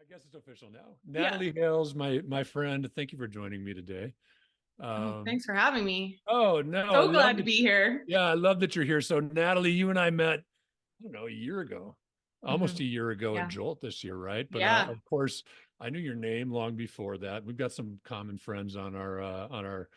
guess it's official now. Natalie Hales, my friend, thank you for joining me today. Oh, Um, thanks for having me. oh no, I So love glad to that. be here. Yeah, I love that you're here. So Natalie, you and I met, I don't know, a year ago, almost hmm a year ago at Yeah. Jolt this year, right? But Yeah. of course, I knew your name long before that. We've got some common friends on our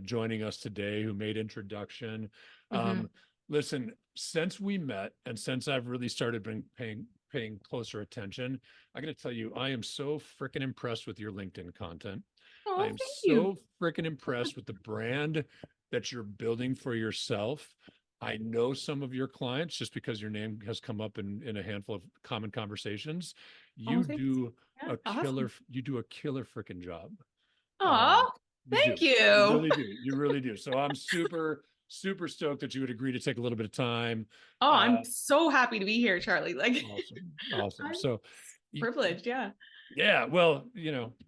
joining us today who made introduction. hmm Um, Listen, since we met and since I've really started paying closer attention, I got to tell you, I am so freaking impressed with your LinkedIn content. I Oh, am thank you. so freaking impressed with the brand that you're building for yourself. I know some of your clients just because your name has come up in a handful of common conversations. Oh, You thanks. do Yeah, awesome. you do a killer freaking job. Um, Oh, you thank do. You you. really do. You really do. So I'm super stoked that you would agree to take a little bit of time. Oh, Uh, I'm so happy to be here, Charlie. Like, awesome. I'm So, privileged. Yeah. yeah, well,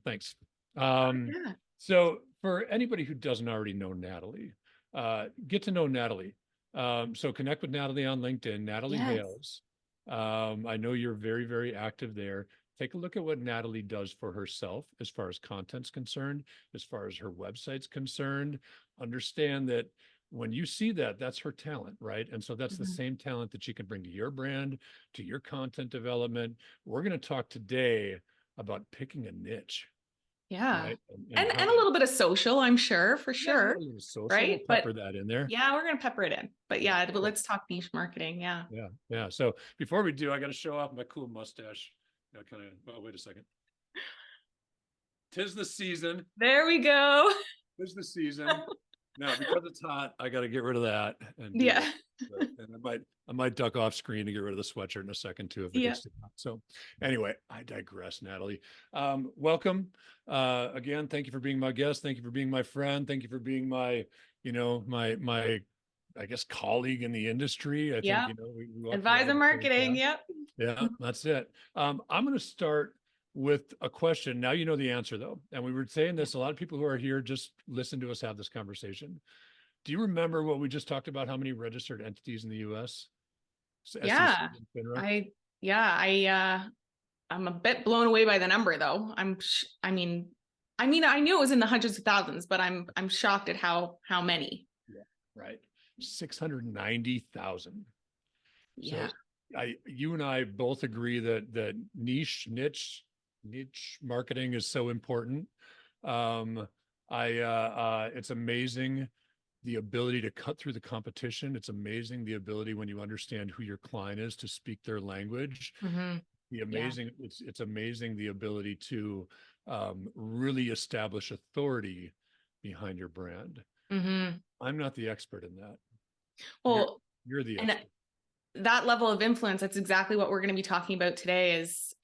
thanks. Um, Yeah. so for anybody who doesn't already know Natalie, get to know Natalie. So connect with Natalie on LinkedIn, Natalie Yes. Hales. I know you're very active there. Take a look at what Natalie does for herself as far as content's concerned, as far as her website's concerned. Understand that when you see that, that's her talent, right? And so that's the hmm same talent that she can bring to your brand, to your content development. We're going to talk today about picking a niche, Yeah. right? And And how a little bit of social, I'm sure, for yeah, sure. a little social. We'll Right. But pepper that in there. yeah, we're gonna pepper it in. But Yeah, yeah, but cool. let's talk niche marketing. Yeah. Yeah. So before we do, I got to show off my cool mustache. Kind of. Oh, wait a second. Tis the season. There we go. Tis the season. Now, because it's hot, I got to get rid of that and do this. Yeah. And I might duck off screen to get rid of the sweatshirt in a second too if it Yeah. gets too hot. So, anyway, I digress, Natalie. Welcome again. Thank you for being my guest. Thank you for being my friend. Thank you for being my, my, I guess, colleague in the industry. I think Yeah. we walk a lot Advisor of the same marketing. path. Yep. Yeah, that's it. I'm going to start with a question. Now you know the answer, though. And we were saying Yeah. this, a lot of people who are here just listen to us have this conversation. Do you remember what we just talked about? How many registered entities in the US? SEC Yeah. and FINRA? I yeah, I'm a bit blown away by the number though. I knew it was in the hundreds of thousands, but I'm shocked at how many. Yeah, right. 690,000. Yeah. So you and I both agree that niche marketing is so important. Um, it's amazing the ability to cut through the competition. It's amazing the ability when you understand who your client is to speak their language. hmm Yeah. It's amazing the ability to really establish authority behind your brand. hmm I'm not the expert in that. You're Well, you're the and expert. that level of influence, that's exactly what we're going to be talking about today is,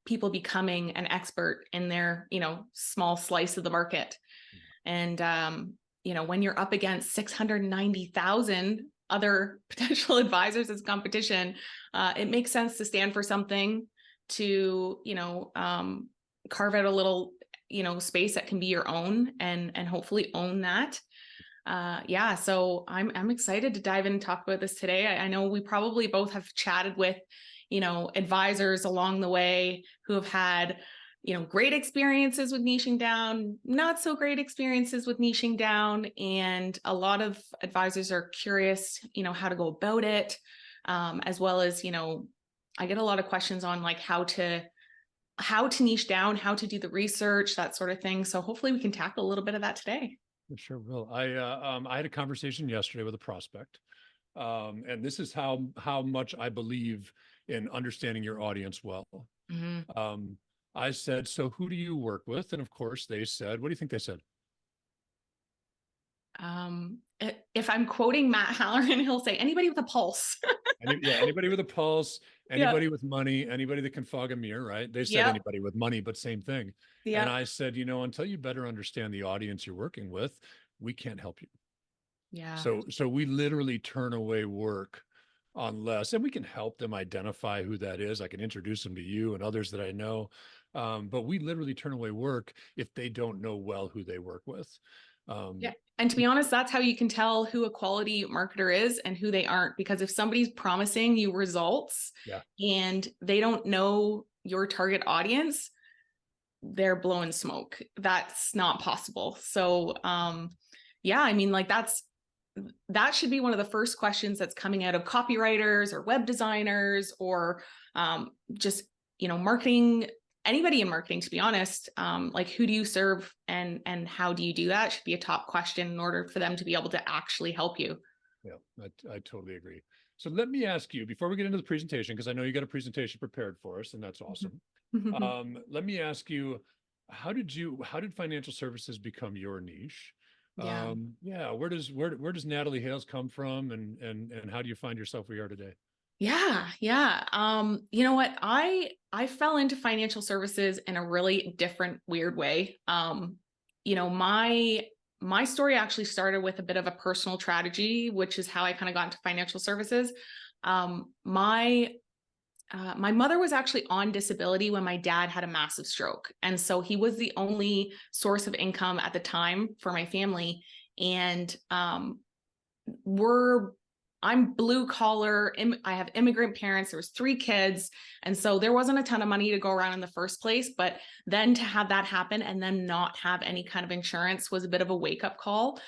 people becoming an expert in their, small slice of the market. And, when you're up against 690,000 other potential advisors as competition, it makes sense to stand for something, to, carve out a little, space that can be your own and hopefully own that. Yeah, so I'm excited to dive in and talk about this today. I know we probably both have chatted with, advisors along the way who have had, great experiences with niching down, not so great experiences with niching down. And a lot of advisors are curious, how to go about it, as well as, I get a lot of questions on like how to niche down, how to do the research, that sort of thing. So hopefully we can tackle a little bit of that today. Sure will. I had a conversation yesterday with a prospect, and this is how much I believe in understanding your audience well. Mhm. Um, I said, "So who do you work with?" And of course, they said, "What do you think they said?" If I'm quoting Matt Halloran, he'll say anybody with a pulse. Anybody with a pulse, Yeah. anybody with money, anybody that can fog a mirror, right? They said Yep. anybody with money, but same thing. And Yep. I said, until you better understand the audience you're working with, we can't help you. Yeah. So we literally turn away work unless, and we can help them identify who that is. I can introduce them to you and others that I know. But we literally turn away work if they don't know well who they work with. Yeah. And to be honest, that's how you can tell who a quality marketer is and who they aren't. Because if somebody's promising you results yeah, and they don't know your target audience, they're blowing smoke. That's not possible. So, yeah, I mean, like that should be one of the first questions that's coming out of copywriters or web designers or just, marketing, anybody in marketing, to be honest. Like, who do you serve and how do you do that should be a top question in order for them to be able to actually help you. Yeah, I totally agree. So let me ask you, before we get into the presentation, because I know you got a presentation prepared for us, and that's awesome. Let me ask you, how did financial services become your niche? Yeah. Where does Natalie Hales come from, and how do you find yourself where you are today? Yeah. You know what? I fell into financial services in a really different, weird way. My story actually started with a bit of a personal tragedy, which is how I kind of got into financial services. My mother was actually on disability when my dad had a massive stroke. And so he was the only source of income at the time for my family. And I'm blue collar. I have immigrant parents. There was 3 kids. And so there wasn't a ton of money to go around in the first place. But then to have that happen and then not have any kind of insurance was a bit of a wake-up call.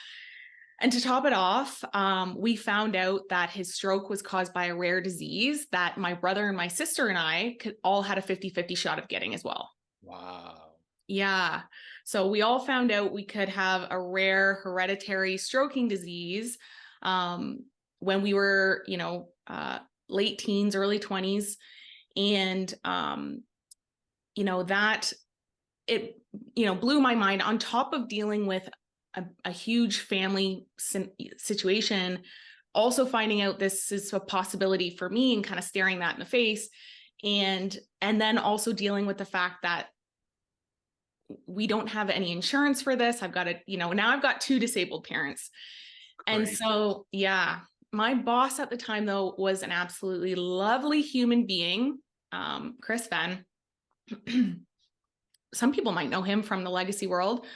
And to top it off, we found out that his stroke was caused by a rare disease that my brother and my sister and I all had a 50-50 shot of getting as well. Wow. Yeah. So we all found out we could have a rare hereditary stroking disease when we were, late teens, early 20s. And, that it, blew my mind on top of dealing with a huge family situation, also finding out this is a possibility for me and kind of staring that in the face. And then also dealing with the fact that we don't have any insurance for this. I've got now I've got 2 disabled parents. Great. And so, yeah, my boss at the time though was an absolutely lovely human being, Chris Venn. Some people might know him from the legacy world,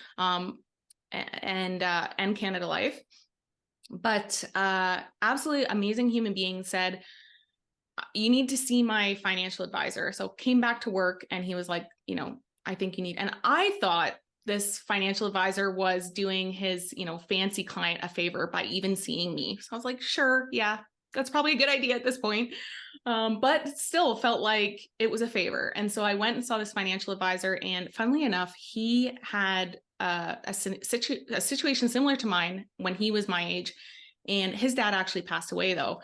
and Canada Life, but absolutely amazing human being. Said, you need to see my financial advisor. So came back to work and he was like, I think you need, and I thought this financial advisor was doing his, fancy client a favor by even seeing me. So I was like, sure, yeah, that's probably a good idea at this point. But still felt like it was a favor. And so I went and saw this financial advisor, and funnily enough, he had a situation similar to mine when he was my age, and his dad actually passed away though.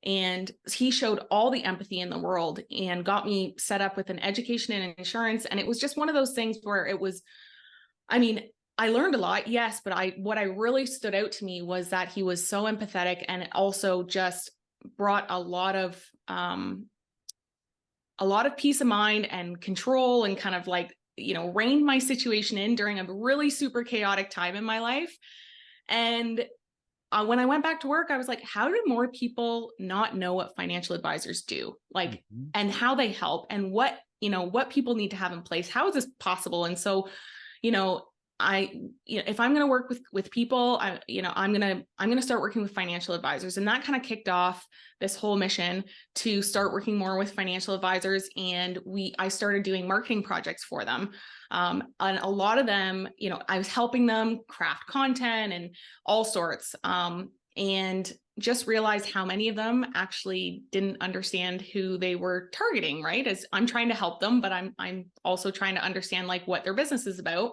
And he showed all the empathy in the world and got me set up with an education and insurance. And it was just one of those things where it was, I mean, I learned a lot, yes, but what I really stood out to me was that he was so empathetic, and it also just brought a lot of peace of mind and control, and kind of like, reined my situation in during a really super chaotic time in my life. And when I went back to work, I was like, how do more people not know what financial advisors do? Like, and how they help, and what people need to have in place. How is this possible? And so, if I'm going to work with people, I'm going to start working with financial advisors. And that kind of kicked off this whole mission to start working more with financial advisors. And I started doing marketing projects for them. And a lot of them, I was helping them craft content and all sorts. And just realized how many of them actually didn't understand who they were targeting, right? As I'm trying to help them, but I'm also trying to understand like what their business is about.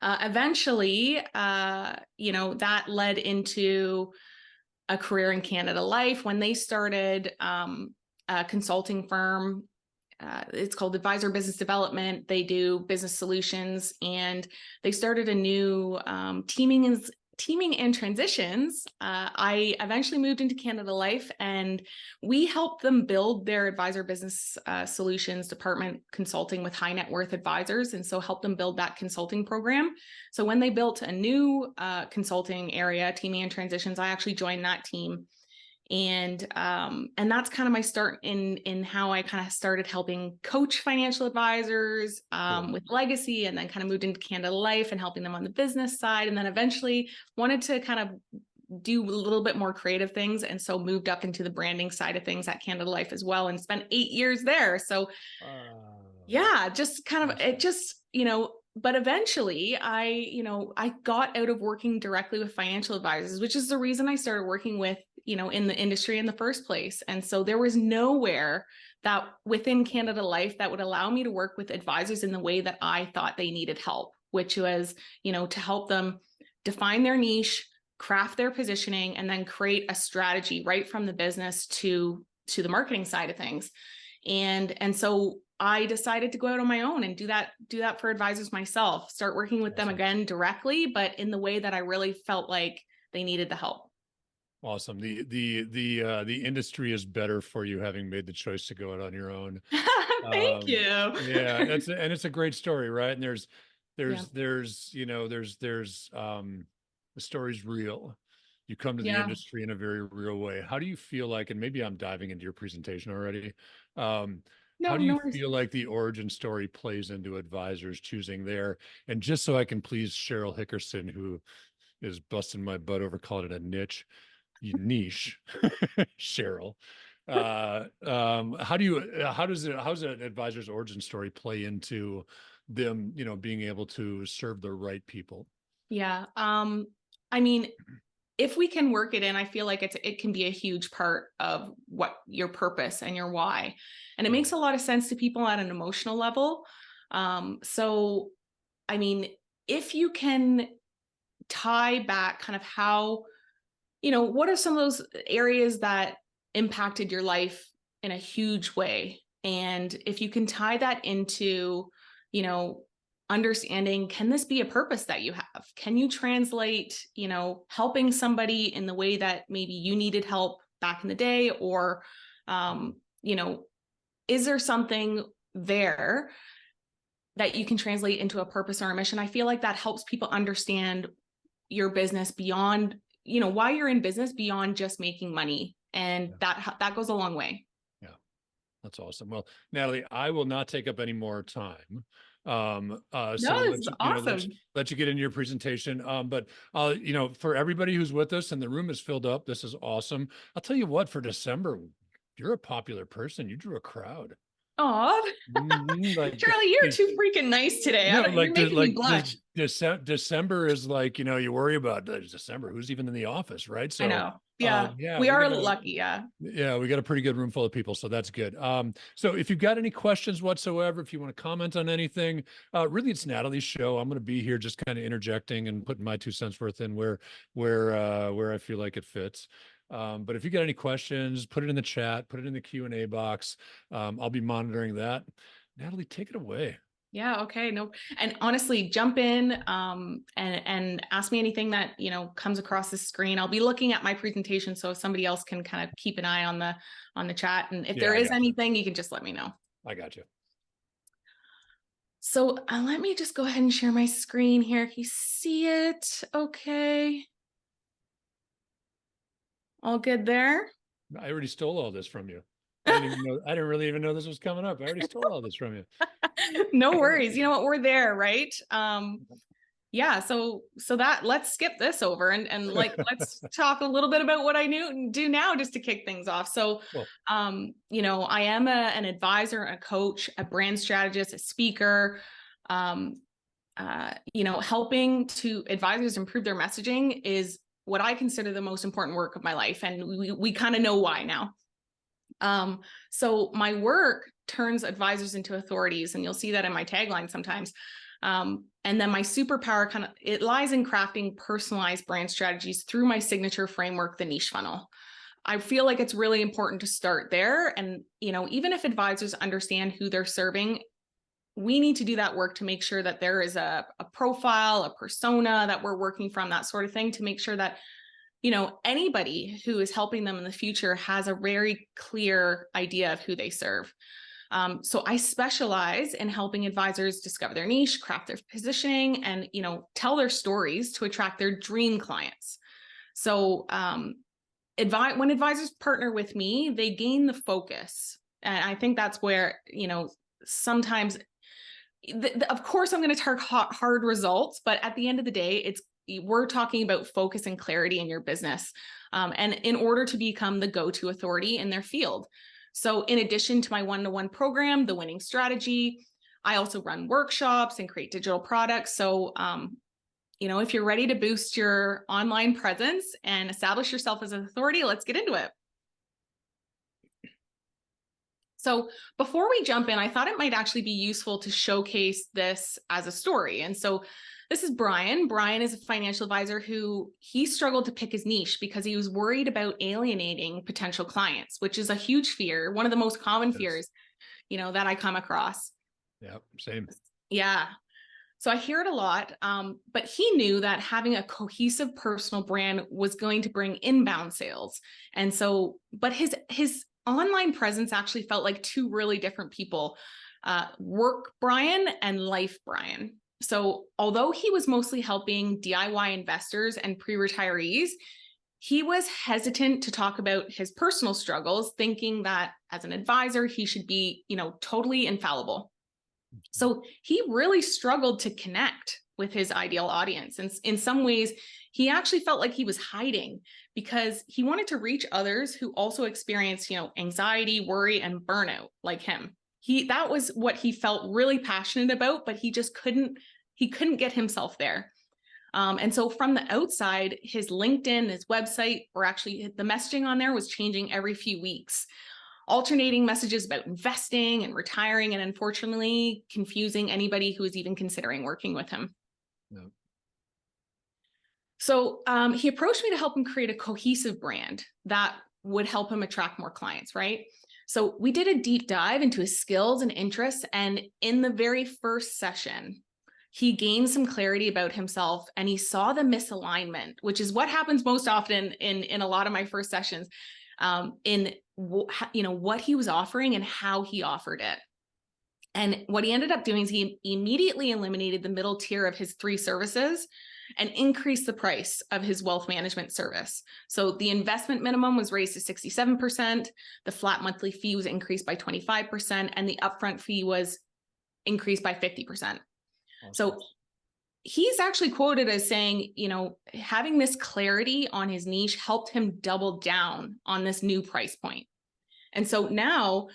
Eventually, that led into a career in Canada Life when they started a consulting firm. It's called Advisor Business Development. They do business solutions, and they started a new teaming and transitions. I eventually moved into Canada Life, and we helped them build their advisor business solutions department, consulting with high net worth advisors, and so helped them build that consulting program. So when they built a new consulting area, teaming and transitions, I actually joined that team. And that's kind of my start in how I kind of started helping coach financial advisors with legacy, and then kind of moved into Canada Life and helping them on the business side. And then eventually wanted to kind of do a little bit more creative things. And so moved up into the branding side of things at Canada Life as well, and spent 8 years there. So yeah, just kind of, it just, but eventually I got out of working directly with financial advisors, which is the reason I started working with, in the industry in the first place. And so there was nowhere that within Canada Life that would allow me to work with advisors in the way that I thought they needed help, which was, to help them define their niche, craft their positioning, and then create a strategy right from the business to the marketing side of things. And so I decided to go out on my own and do that for advisors myself, start working with them again directly, but in the way that I really felt like they needed the help. Awesome. The industry is better for you having made the choice to go out on your own. Thank you. Yeah, and it's a great story, right? And the story's real. You come to the industry in a very real way. How do you feel like, and maybe I'm diving into your presentation already. How do you feel like the origin story plays into advisors choosing there? And just so I can please Cheryl Hickerson, who is busting my butt over calling it a niche, Cheryl. How does an advisor's origin story play into them, being able to serve the right people? Yeah. I mean, if we can work it in, I feel like it can be a huge part of what your purpose and your why. And it makes a lot of sense to people at an emotional level. So, I mean, if you can tie back kind of how, what are some of those areas that impacted your life in a huge way? And if you can tie that into, understanding, can this be a purpose that you have? Can you translate, helping somebody in the way that maybe you needed help back in the day? Or, is there something there that you can translate into a purpose or a mission? I feel like that helps people understand your business beyond, why you're in business beyond just making money. And that goes a long way. Yeah, that's awesome. Well, Natalie, I will not take up any more time. So it's awesome. let you get into your presentation. But for everybody who's with us and the room is filled up, this is awesome. I'll tell you what, for December, you're a popular person. You drew a crowd. Oh, Charlie, you're too freaking nice today. No, you're making me blush. December is like, you worry about December, who's even in the office, right? So I know. Yeah, we are lucky. Yeah, we got a pretty good room full of people, so that's good. So if you've got any questions whatsoever, if you want to comment on anything, really, it's Natalie's show. I'm going to be here just kind of interjecting and putting my 2 cents worth in where I feel like it fits. But if you got any questions, put it in the chat, put it in the Q&A box. I'll be monitoring that. Natalie, take it away. Yeah. Okay. No. And honestly, jump in and ask me anything that, comes across the screen. I'll be looking at my presentation, so somebody else can kind of keep an eye on the chat. And if there is anything, you can just let me know. I got you. So let me just go ahead and share my screen here. Can you see it? Okay. All good there? I already stole all this from you. I didn't really even know this was coming up. I already stole all this from you. No worries. You know what? We're there, right? Yeah. So that, let's skip this over and let's talk a little bit about what I do now, just to kick things off. So, cool. I am an advisor, a coach, a brand strategist, a speaker, helping to advisors improve their messaging is what I consider the most important work of my life. And we kind of know why now. So my work turns advisors into authorities, and you'll see that in my tagline sometimes. And then my superpower it lies in crafting personalized brand strategies through my signature framework, the niche funnel. I feel like it's really important to start there. And, even if advisors understand who they're serving, we need to do that work to make sure that there is a profile, a persona that we're working from, that sort of thing, to make sure that anybody who is helping them in the future has a very clear idea of who they serve. So I specialize in helping advisors discover their niche, craft their positioning, and, tell their stories to attract their dream clients. So when advisors partner with me, they gain the focus. And I think that's where, sometimes, of course, I'm going to target hard results, but at the end of the day, it's we're talking about focus and clarity in your business. And in order to become the go-to authority in their field. So in addition to my one-to-one program, The Winning Strategy, I also run workshops and create digital products. So, if you're ready to boost your online presence and establish yourself as an authority, let's get into it. So before we jump in, I thought it might actually be useful to showcase this as a story. And so this is Brian. Brian is a financial advisor who he struggled to pick his niche because he was worried about alienating potential clients, which is a huge fear, one of the most common fears, that I come across. Yeah, same. Yeah. So I hear it a lot, but he knew that having a cohesive personal brand was going to bring inbound sales. And so, but his online presence actually felt like two really different people, work Brian and life Brian. So although he was mostly helping DIY investors and pre-retirees, he was hesitant to talk about his personal struggles, thinking that as an advisor, he should be, totally infallible. So he really struggled to connect with his ideal audience. And in some ways, he actually felt like he was hiding because he wanted to reach others who also experienced, anxiety, worry, and burnout like him. That was what he felt really passionate about, but he couldn't get himself there. And so from the outside, his LinkedIn, his website, or actually the messaging on there was changing every few weeks, alternating messages about investing and retiring, and unfortunately confusing anybody who was even considering working with him. No. So he approached me to help him create a cohesive brand that would help him attract more clients, right? So we did a deep dive into his skills and interests. And in the very first session, he gained some clarity about himself and he saw the misalignment, which is what happens most often in a lot of my first sessions, in what he was offering and how he offered it. And what he ended up doing is he immediately eliminated the middle tier of his 3 services and increased the price of his wealth management service. So the investment minimum was raised to 67%, the flat monthly fee was increased by 25%, and the upfront fee was increased by 50%. Awesome. So he's actually quoted as saying, having this clarity on his niche helped him double down on this new price point. And so now,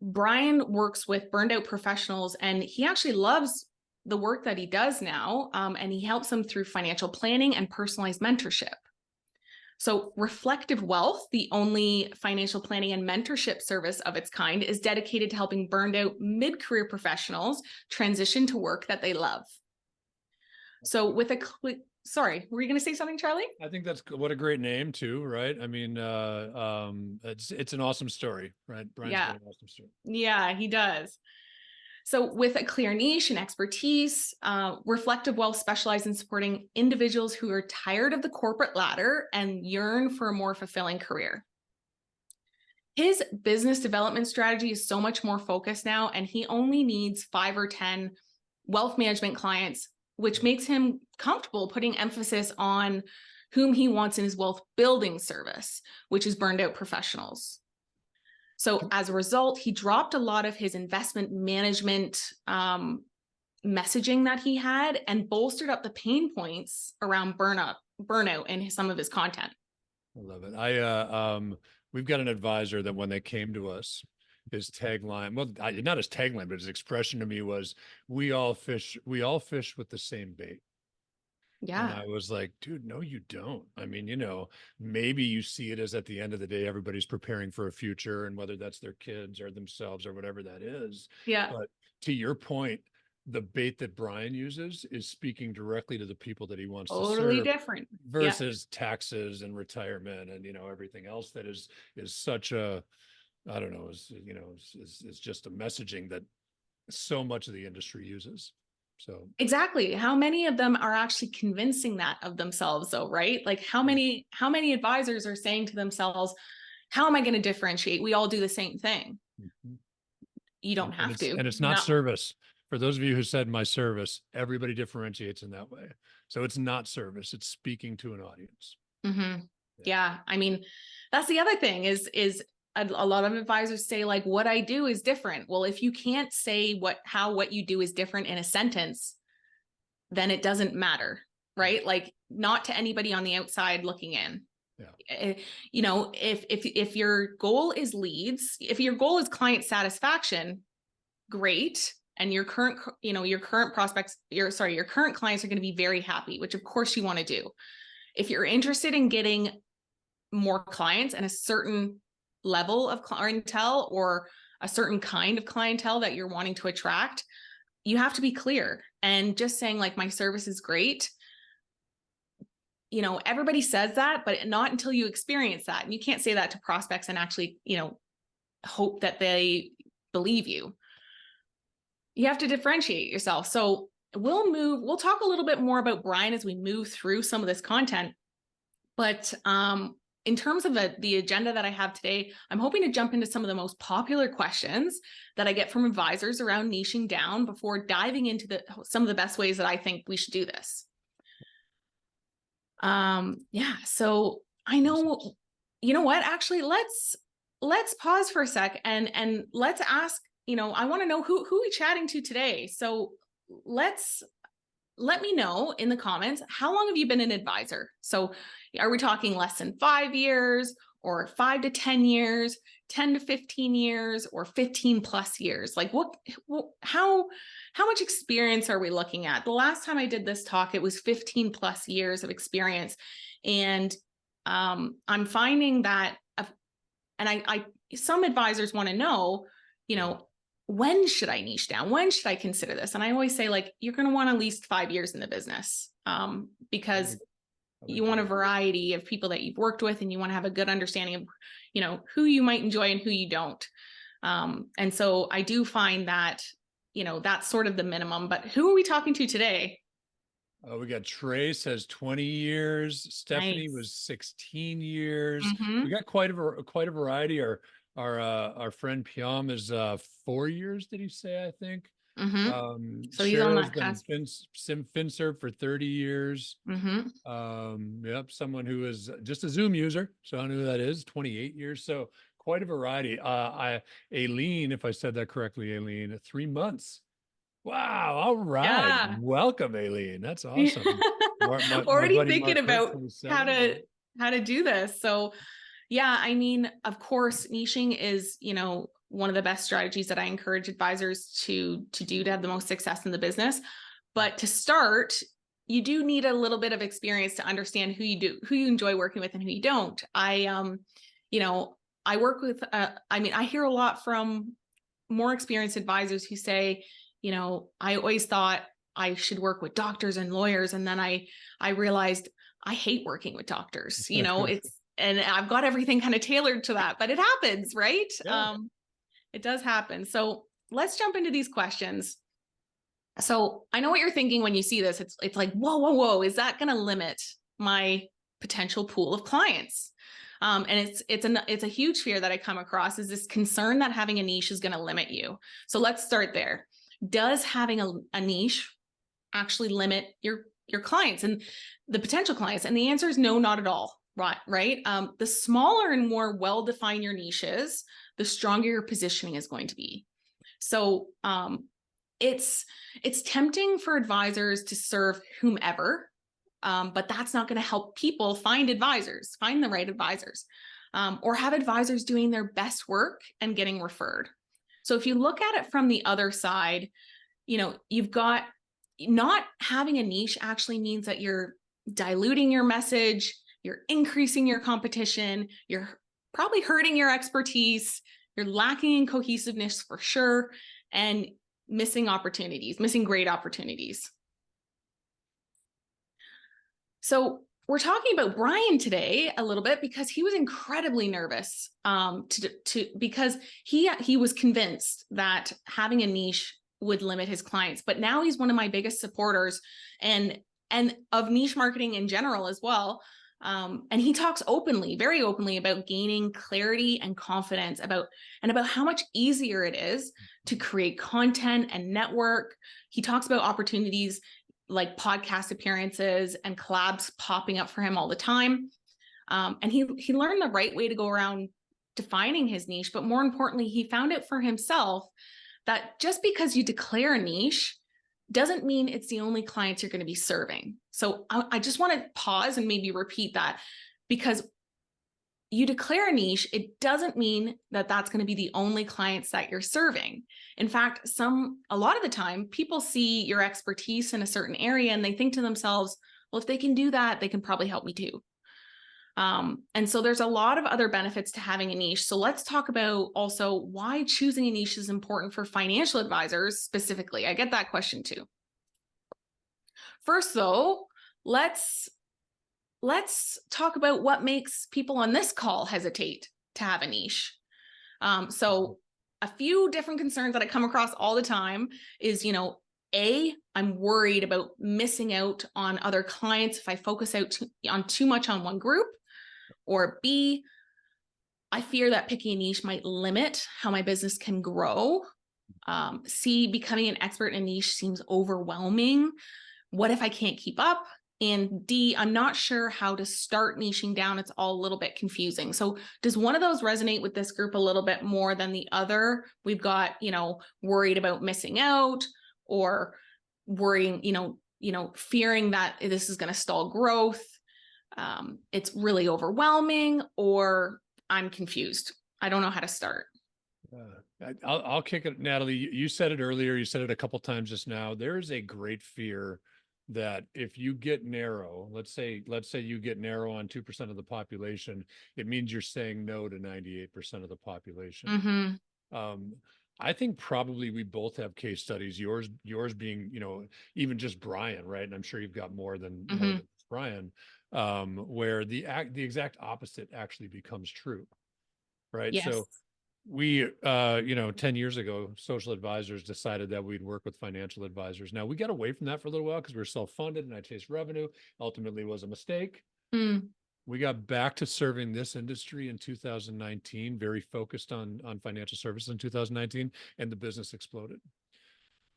Brian works with burned out professionals and he actually loves the work that he does now. And he helps them through financial planning and personalized mentorship. So Reflective Wealth, the only financial planning and mentorship service of its kind, is dedicated to helping burned out mid-career professionals transition to work that they love. So with sorry, were you going to say something, Charlie? I think what a great name too, right? I mean, it's an awesome story, right? Brian's got an awesome story. Yeah, he does. So with a clear niche and expertise, Reflective Wealth specializes in supporting individuals who are tired of the corporate ladder and yearn for a more fulfilling career. His business development strategy is so much more focused now, and he only needs 5 or 10 wealth management clients, which makes him comfortable putting emphasis on whom he wants in his wealth building service, which is burned out professionals. So as a result, he dropped a lot of his investment management messaging that he had and bolstered up the pain points around burnout in some of his content. I love it. We've got an advisor that when they came to us, his tagline, well, not his tagline, but his expression to me was, we all fish with the same bait. Yeah. And I was like, dude, no, you don't. I mean, maybe you see it as at the end of the day, everybody's preparing for a future, and whether that's their kids or themselves or whatever that is. Yeah. But to your point, the bait that Brian uses is speaking directly to the people that he wants to serve. Totally different. Versus taxes and retirement and, everything else that is such a, I don't know, is just a messaging that so much of the industry uses. So exactly. How many of them are actually convincing that of themselves though, right? Like how many advisors are saying to themselves, how am I going to differentiate? We all do the same thing. Mm-hmm. You don't have to. And it's not service. For those of you who said my service, everybody differentiates in that way. So it's not service, it's speaking to an audience. Mm-hmm. Yeah. I mean, that's the other thing is a lot of advisors say like, what I do is different. Well, if you can't say what you do is different in a sentence, then it doesn't matter, right? Like, not to anybody on the outside looking in. Yeah. You know, if your goal is leads, if your goal is client satisfaction, great. And your current, you know, your current prospects, your current clients are going to be very happy, which of course you want to do. If you're interested in getting more clients and a certain level of clientele or a certain kind of clientele that you're wanting to attract, you have to be clear. And just saying like, my service is great, you know, everybody says that, but not until you experience that. And you can't say that to prospects and actually, you know, hope that they believe you. You have to differentiate yourself. So we'll talk a little bit more about Brian as we move through some of this content. But in terms of the agenda that I have today, I'm hoping to jump into some of the most popular questions that I get from advisors around niching down before diving into some of the best ways that I think we should do this. Yeah, so I know, you know what, actually, let's pause for a sec and let's ask, you know, I want to know who we chatting to today. So let me know in the comments, how long have you been an advisor? So are we talking less than 5 years, or 5 to 10 years, 10 to 15 years, or 15 plus years? Like how much experience are we looking at? The last time I did this talk, it was 15 plus years of experience. And I'm finding that, and some advisors want to know, you know, when should I niche down? When should I consider this? And I always say, like, you're going to want at least 5 years in the business, because you want a variety of people that you've worked with, and you want to have a good understanding of, you know, who you might enjoy and who you don't. And so I do find that, you know, that's sort of the minimum. But who are we talking to today? We got Trace has 20 years. Stephanie Nice. was 16 years. Mm-hmm. We got quite a variety. Our friend Piam is 4 years, did he say, I think? Mm-hmm. So he's on Cheryl's that been cusp. FinServ for 30 years. Mm-hmm. Yep, someone who is just a Zoom user, so I don't know who that is, 28 years. So quite a variety. Aileen, if I said that correctly, Aileen, 3 months. Wow, all right. Yeah. Welcome, Aileen. That's awesome. My Already buddy thinking Mark Hurt, about 27. how to do this. So yeah, I mean, of course, niching is, you know, one of the best strategies that I encourage advisors to do to have the most success in the business. But to start, you do need a little bit of experience to understand who you enjoy working with and who you don't. You know, I work with, I mean, I hear a lot from more experienced advisors who say, you know, I always thought I should work with doctors and lawyers. And then I realized I hate working with doctors, you know, and I've got everything kind of tailored to that, but it happens, right? Yeah. It does happen. So let's jump into these questions. So I know what you're thinking when you see this. It's like, whoa, is that going to limit my potential pool of clients? And it's a huge fear that I come across, is this concern that having a niche is going to limit you. So let's start there. Does having a niche actually limit your clients and the potential clients? And the answer is no, not at all. Right. The smaller and more well-defined your niche is, the stronger your positioning is going to be. So it's tempting for advisors to serve whomever, but that's not going to help people find the right advisors, or have advisors doing their best work and getting referred. So if you look at it from the other side, you know, you've got, not having a niche actually means that you're diluting your message, you're increasing your competition, you're probably hurting your expertise, you're lacking in cohesiveness for sure, and missing great opportunities. So we're talking about Brian today a little bit because he was incredibly nervous, because he was convinced that having a niche would limit his clients, but now he's one of my biggest supporters and of niche marketing in general as well. And he talks very openly about gaining clarity and confidence about how much easier it is to create content and network. He talks about opportunities like podcast appearances and collabs popping up for him all the time. And he learned the right way to go around defining his niche, but more importantly, he found it for himself that just because you declare a niche doesn't mean it's the only clients you're going to be serving. So I just want to pause and maybe repeat that, because you declare a niche, it doesn't mean that that's going to be the only clients that you're serving. In fact, a lot of the time, people see your expertise in a certain area and they think to themselves, well, if they can do that, they can probably help me too. And so there's a lot of other benefits to having a niche. So let's talk about also why choosing a niche is important for financial advisors specifically. I get that question too. First, though, let's talk about what makes people on this call hesitate to have a niche. So a few different concerns that I come across all the time is, I'm worried about missing out on other clients if I focus on too much on one group. Or B, I fear that picking a niche might limit how my business can grow. C, becoming an expert in a niche seems overwhelming. What if I can't keep up? And D, I'm not sure how to start niching down. It's all a little bit confusing. So does one of those resonate with this group a little bit more than the other? We've got, worried about missing out, or worrying, fearing that this is going to stall growth. It's really overwhelming, or I'm confused. I don't know how to start. I'll kick it, Natalie. You said it earlier. You said it a couple times just now. There is a great fear that if you get narrow, let's say you get narrow on 2% of the population, it means you're saying no to 98% of the population. Mm-hmm. I think probably we both have case studies. Yours being, even just Brian, right? And I'm sure you've got more than Brian, where the exact opposite actually becomes true, right? Yes. So we, 10 years ago, social advisors decided that we'd work with financial advisors. Now we got away from that for a little while because we were self-funded and I chased revenue. Ultimately, it was a mistake. We got back to serving this industry in 2019, very focused on financial services in 2019, and the business exploded.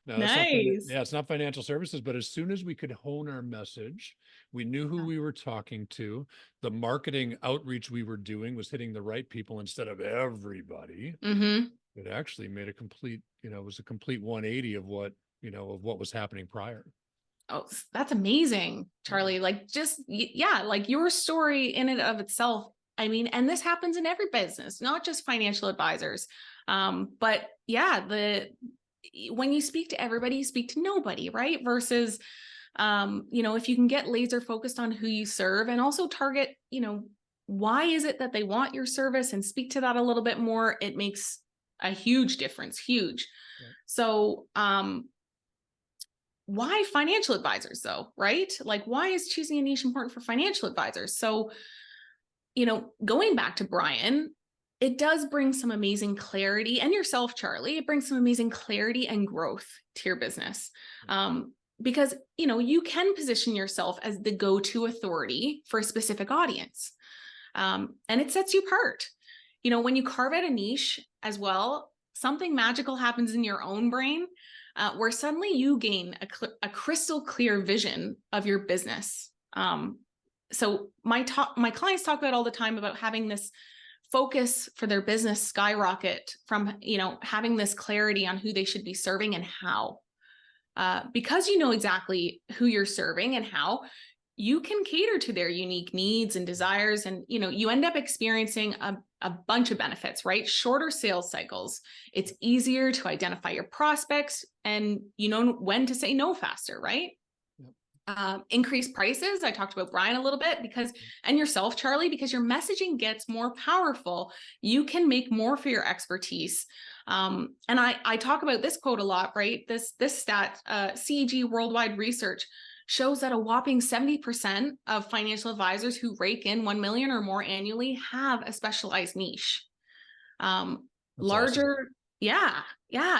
Now, nice. It's not financial services, but as soon as we could hone our message, we knew who we were talking to. The marketing outreach we were doing was hitting the right people instead of everybody. It actually made a complete 180 of what was happening prior. Oh, that's amazing, Charlie. Like like your story in and of itself. I mean, and this happens in every business, not just financial advisors. But yeah, when you speak to everybody, you speak to nobody, right? Versus, if you can get laser focused on who you serve and also target, why is it that they want your service and speak to that a little bit more, it makes a huge difference, huge. Yeah. So, why financial advisors though, right? Like, why is choosing a niche important for financial advisors? So, going back to Brian, it does bring some amazing clarity, and yourself, Charlie, it brings some amazing clarity and growth to your business. Because, you can position yourself as the go-to authority for a specific audience. And it sets you apart. When you carve out a niche as well, something magical happens in your own brain, where suddenly you gain a crystal clear vision of your business. So my clients talk about all the time about having this focus for their business skyrocket from, having this clarity on who they should be serving and how. Because you know exactly who you're serving and how, you can cater to their unique needs and desires. And, you end up experiencing a bunch of benefits, right? Shorter sales cycles. It's easier to identify your prospects and when to say no faster, right? Increased prices. I talked about Brian a little bit and yourself, Charlie, because your messaging gets more powerful. You can make more for your expertise. And I talk about this quote a lot, right? This stat, CEG worldwide research shows that a whopping 70% of financial advisors who rake in 1 million or more annually have a specialized niche. Larger, awesome. Yeah,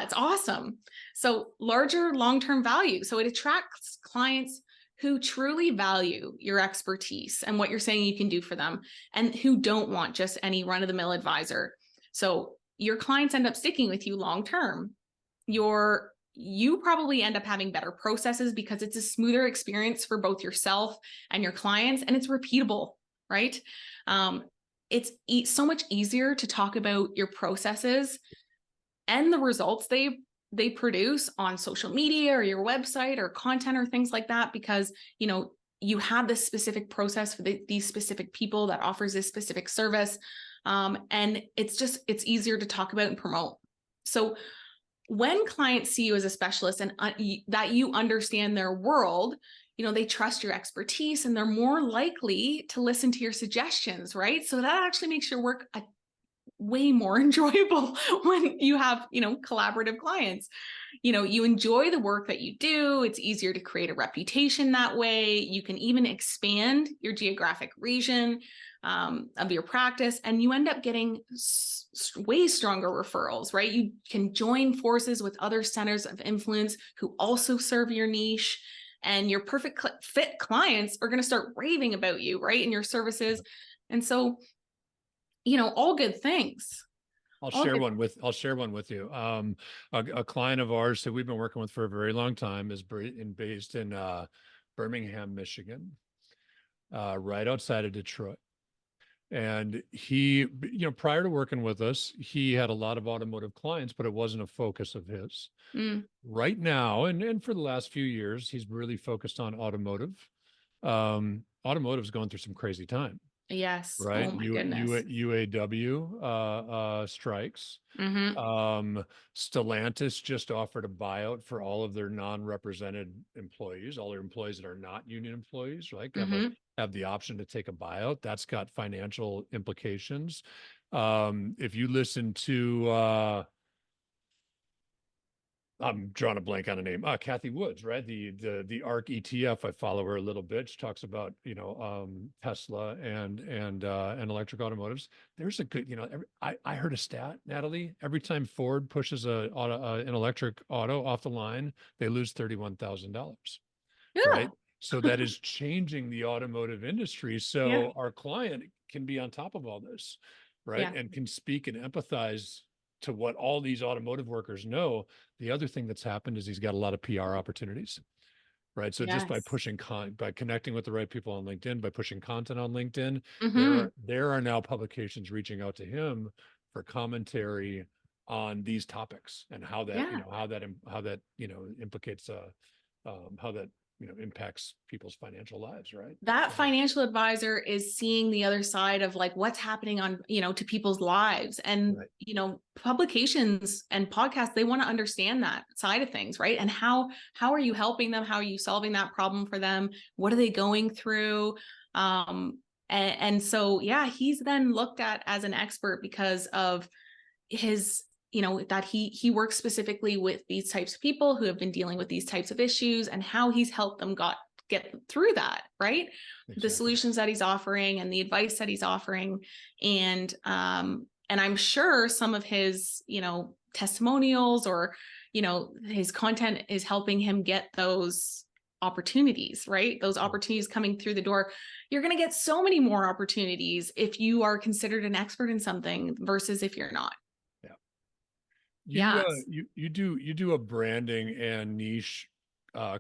it's awesome. So larger long-term value. So it attracts clients who truly value your expertise and what you're saying you can do for them, and who don't want just any run-of-the-mill advisor. So your clients end up sticking with you long-term. You probably end up having better processes because it's a smoother experience for both yourself and your clients, and it's repeatable, right? It's so much easier to talk about your processes and the results they they produce on social media or your website or content or things like that, because, you know, you have this specific process for these specific people that offers this specific service. And it's easier to talk about and promote. So when clients see you as a specialist and that you understand their world, you know, they trust your expertise and they're more likely to listen to your suggestions, right? So that actually makes your work way more enjoyable when you have, you know, collaborative clients. You know, you enjoy the work that you do. It's easier to create a reputation that way. You can even expand your geographic region of your practice, and you end up getting way stronger referrals, right? You can join forces with other centers of influence who also serve your niche, and your perfect fit clients are going to start raving about you, right? And your services. And so, you know, all good things. I'll share one with you. A client of ours that we've been working with for a very long time is based in Birmingham, Michigan, right outside of Detroit. And he, you know, prior to working with us, he had a lot of automotive clients, but it wasn't a focus of his. Right now, and for the last few years, he's really focused on automotive. Automotive's going through some crazy time. Yes. Right. Oh my goodness. UAW strikes. Stellantis just offered a buyout for all of their non-represented employees, all their employees that are not union employees, right? Have the option to take a buyout. That's got financial implications. If you listen to I'm drawing a blank on a name. Kathy Woods, right? The ARC ETF. I follow her a little bit. She talks about, you know, Tesla and electric automotives. There's a good, you know, I heard a stat, Natalie. Every time Ford pushes an electric auto off the line, they lose $31,000. Yeah. Right. So that is changing the automotive industry. So our client can be on top of all this, right? And can speak and empathize to what all these automotive workers know. The other thing that's happened is he's got a lot of PR opportunities, right? So just by by connecting with the right people on LinkedIn, by pushing content on LinkedIn, there are now publications reaching out to him for commentary on these topics and how that, you know, how that, you know, implicates, how that, you know, impacts people's financial lives, right? That financial advisor is seeing the other side of like what's happening on, you know, to people's lives. And, you know, publications and podcasts, they want to understand that side of things, right? And how are you helping them? How are you solving that problem for them? What are they going through? And so, yeah, he's then looked at as an expert because of his, you know, that he works specifically with these types of people who have been dealing with these types of issues and how he's helped them get through that, right? Exactly. The solutions that he's offering and the advice that he's offering. And I'm sure some of his, you know, testimonials or, you know, his content is helping him get those opportunities, right? Those opportunities coming through the door. You're going to get so many more opportunities if you are considered an expert in something versus if you're not. You do a branding and niche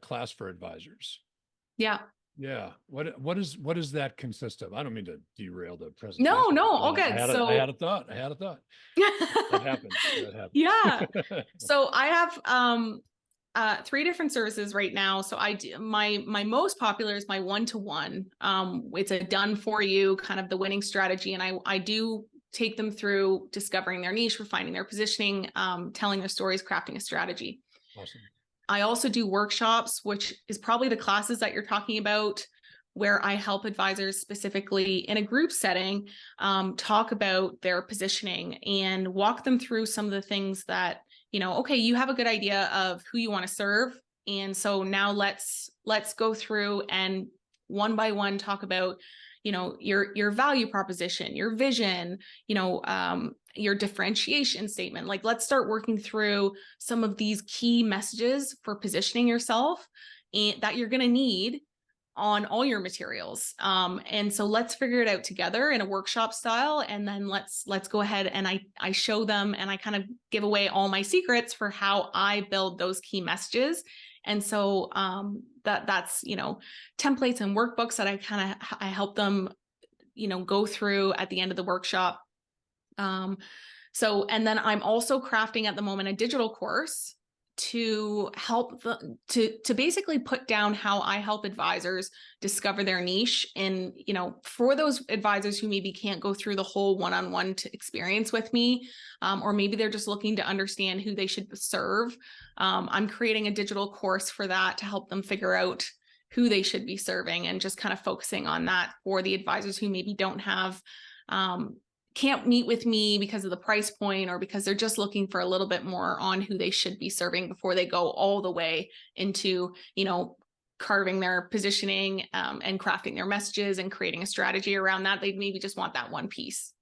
class for advisors. Yeah. What does that consist of? I don't mean to derail the presentation. No, all good. I had a thought. That happens. Yeah. So I have 3 different services right now. So I do my most popular is my one-to-one. It's a done for you kind of the winning strategy, and I do take them through discovering their niche, refining their positioning, telling their stories, crafting a strategy. Awesome. I also do workshops, which is probably the classes that you're talking about, where I help advisors specifically in a group setting, talk about their positioning and walk them through some of the things that, you know, okay, you have a good idea of who you want to serve. And so now let's go through and one by one talk about, you know, your value proposition, your vision, you know, your differentiation statement. Like, let's start working through some of these key messages for positioning yourself and that you're going to need on all your materials. And so let's figure it out together in a workshop style. And then let's go ahead and I show them and I kind of give away all my secrets for how I build those key messages. And so that's, you know, templates and workbooks that I help them, you know, go through at the end of the workshop. So, and then I'm also crafting at the moment a digital course to help to basically put down how I help advisors discover their niche. And, you know, for those advisors who maybe can't go through the whole one-on-one experience with me, or maybe they're just looking to understand who they should serve. I'm creating a digital course for that to help them figure out who they should be serving, and just kind of focusing on that for the advisors who maybe don't have, can't meet with me because of the price point, or because they're just looking for a little bit more on who they should be serving before they go all the way into, you know, carving their positioning, and crafting their messages and creating a strategy around that. They maybe just want that one piece.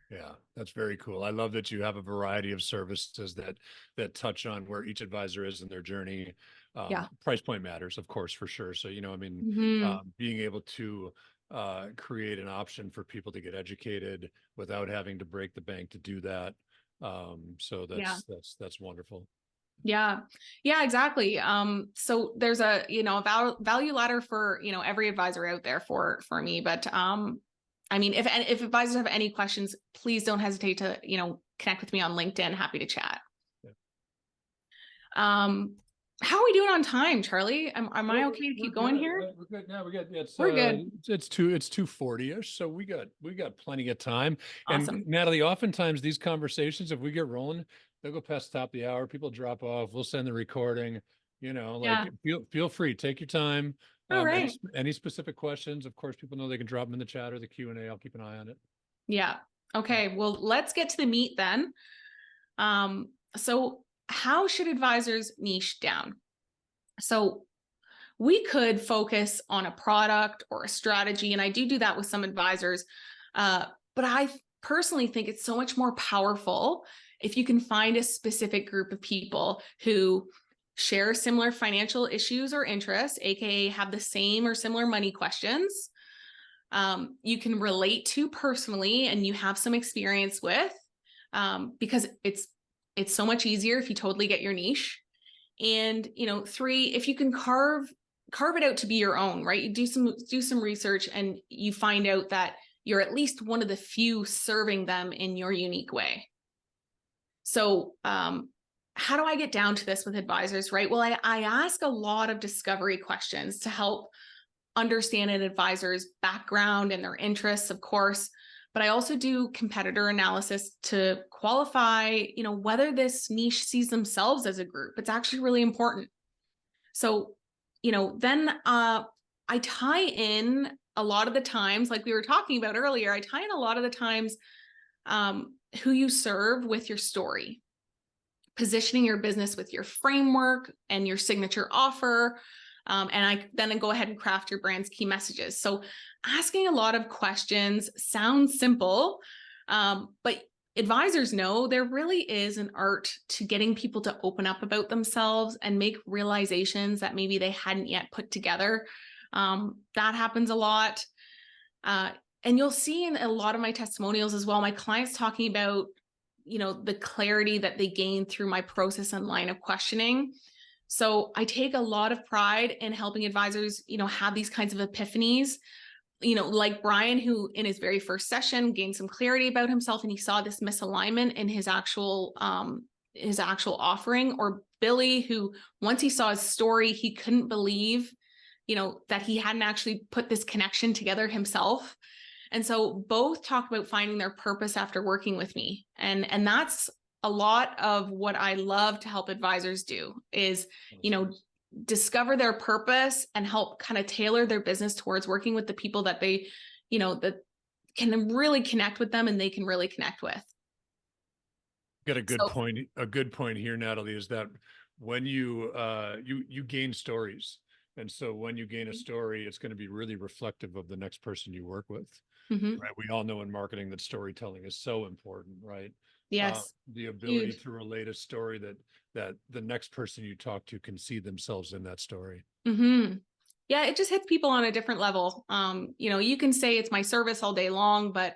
Yeah, that's very cool. I love that you have a variety of services that touch on where each advisor is in their journey. Yeah. Price point matters, of course, for sure. So, you know, I mean, Mhm. being able to create an option for people to get educated without having to break the bank to do that. So Yeah. that's wonderful. Yeah. Yeah, exactly. So there's a, you know, a value ladder for, you know, every advisor out there for me. But I mean, if advisors have any questions, please don't hesitate to, you know, connect with me on LinkedIn. Happy to chat. Yeah. How are we doing on time, Charlie? Am I okay to keep going here? We're good now. We're good. We're good. It's 2:40ish, so we got plenty of time. And Awesome. Natalie, oftentimes these conversations, if we get rolling, they'll go past the top of the hour. People drop off. We'll send the recording. You know, like Yeah. feel free, take your time. All right. Any specific questions? Of course, people know they can drop them in the chat or the Q&A. I'll keep an eye on it. Yeah. Okay. Well, let's get to the meat then. So how should advisors niche down? So we could focus on a product or a strategy, and I do that with some advisors. But I personally think it's so much more powerful if you can find a specific group of people who share similar financial issues or interests, aka have the same or similar money questions, you can relate to personally and you have some experience with, because it's so much easier if you totally get your niche. And, you know, 3, if you can carve it out to be your own, right? You do some research and you find out that you're at least one of the few serving them in your unique way. So, how do I get down to this with advisors, right? Well, I ask a lot of discovery questions to help understand an advisor's background and their interests, of course, but I also do competitor analysis to qualify, you know, whether this niche sees themselves as a group. It's actually really important. So, you know, then I tie in a lot of the times, like we were talking about earlier, I tie in a lot of the times who you serve with your story, positioning your business with your framework and your signature offer. And I then go ahead and craft your brand's key messages. So asking a lot of questions sounds simple, but advisors know there really is an art to getting people to open up about themselves and make realizations that maybe they hadn't yet put together. That happens a lot. And you'll see in a lot of my testimonials as well, my clients talking about, you know, the clarity that they gain through my process and line of questioning. So I take a lot of pride in helping advisors, you know, have these kinds of epiphanies, you know, like Brian, who in his very first session gained some clarity about himself and he saw this misalignment in his actual offering, or Billy, who once he saw his story, he couldn't believe, you know, that he hadn't actually put this connection together himself. And so both talk about finding their purpose after working with me. And that's a lot of what I love to help advisors do is, you know, discover their purpose and help kind of tailor their business towards working with the people that they, you know, that can really connect with them and they can really connect with. Got a good point. A good point here, Natalie, is that when you gain stories. And so when you gain a story, it's going to be really reflective of the next person you work with. Mm-hmm. Right. We all know in marketing that storytelling is so important, right? Yes. The ability to relate a story that the next person you talk to can see themselves in that story. Mm-hmm. Yeah, it just hits people on a different level. You know, you can say it's my service all day long, but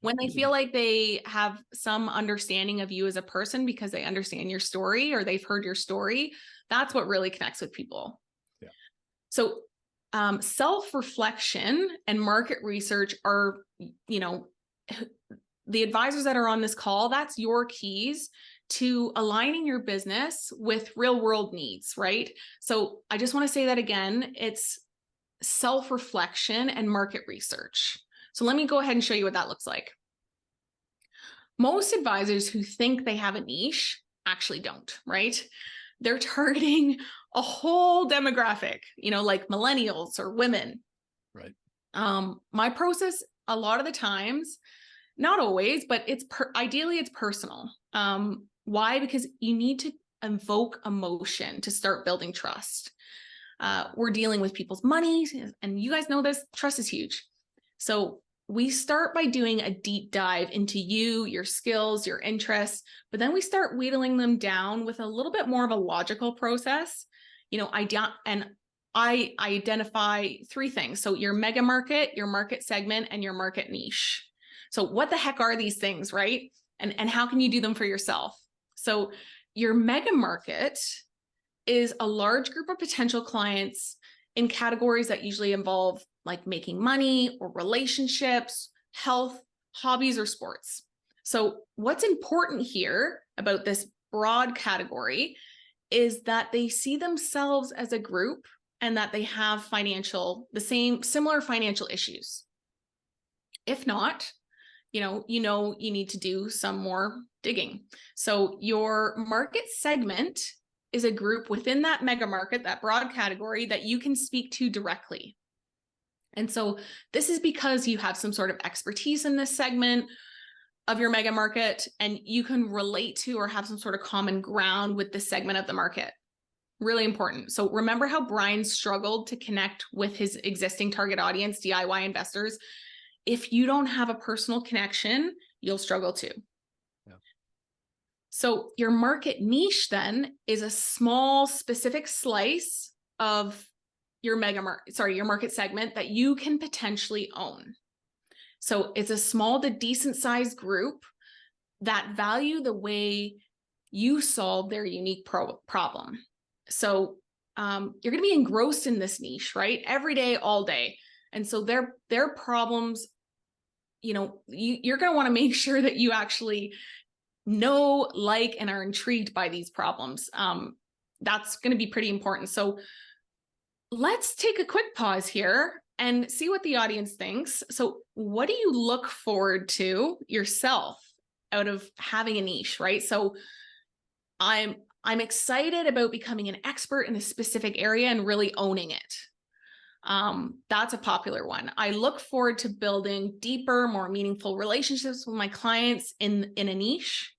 when they feel like they have some understanding of you as a person because they understand your story or they've heard your story, that's what really connects with people. Yeah. So self-reflection and market research are, you know, the advisors that are on this call, that's your keys to aligning your business with real world needs, right? So I just want to say that again, it's self-reflection and market research. So let me go ahead and show you what that looks like. Most advisors who think they have a niche actually don't, right? They're targeting a whole demographic, like millennials or women. Right. My process, a lot of the times, not always, but ideally it's personal. Why? Because you need to invoke emotion to start building trust. We're dealing with people's money, and you guys know this, trust is huge. So we start by doing a deep dive into you, your skills, your interests, but then we start whittling them down with a little bit more of a logical process. I identify three things. So your mega market, your market segment, and your market niche. So what the heck are these things, right? And how can you do them for yourself? So your mega market is a large group of potential clients in categories that usually involve like making money or relationships, health, hobbies, or sports. So what's important here about this broad category is that they see themselves as a group and that they have similar financial issues. If not, you need to do some more digging. So your market segment is a group within that mega market, that broad category that you can speak to directly. And so this is because you have some sort of expertise in this segment of your mega market, and you can relate to or have some sort of common ground with this segment of the market. Really important. So remember how Brian struggled to connect with his existing target audience, DIY investors. If you don't have a personal connection, you'll struggle too. Yeah. So your market niche then is a small specific slice of your market segment that you can potentially own. So it's a small to decent sized group that value the way you solve their unique problem. So you're going to be engrossed in this niche, right? Every day, all day. And so their problems, you're going to want to make sure that you actually know, like, and are intrigued by these problems. That's going to be pretty important. So let's take a quick pause here and see what the audience thinks. So what do you look forward to yourself out of having a niche, right? So I'm excited about becoming an expert in a specific area and really owning it. That's a popular one. I look forward to building deeper, more meaningful relationships with my clients in a niche.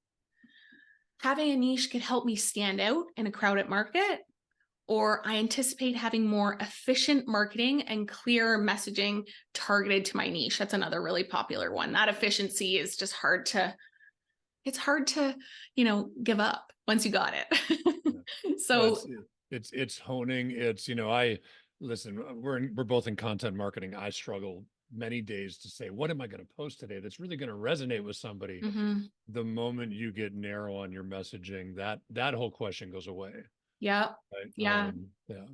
Having a niche could help me stand out in a crowded market, or I anticipate having more efficient marketing and clear messaging targeted to my niche. That's another really popular one. That efficiency is just hard to give up once you got it. So it's honing. We're both in content marketing. I struggle many days to say, what am I going to post today that's really going to resonate with somebody? Mm-hmm. The moment you get narrow on your messaging, that whole question goes away. Yeah. Right? Yeah. Yeah.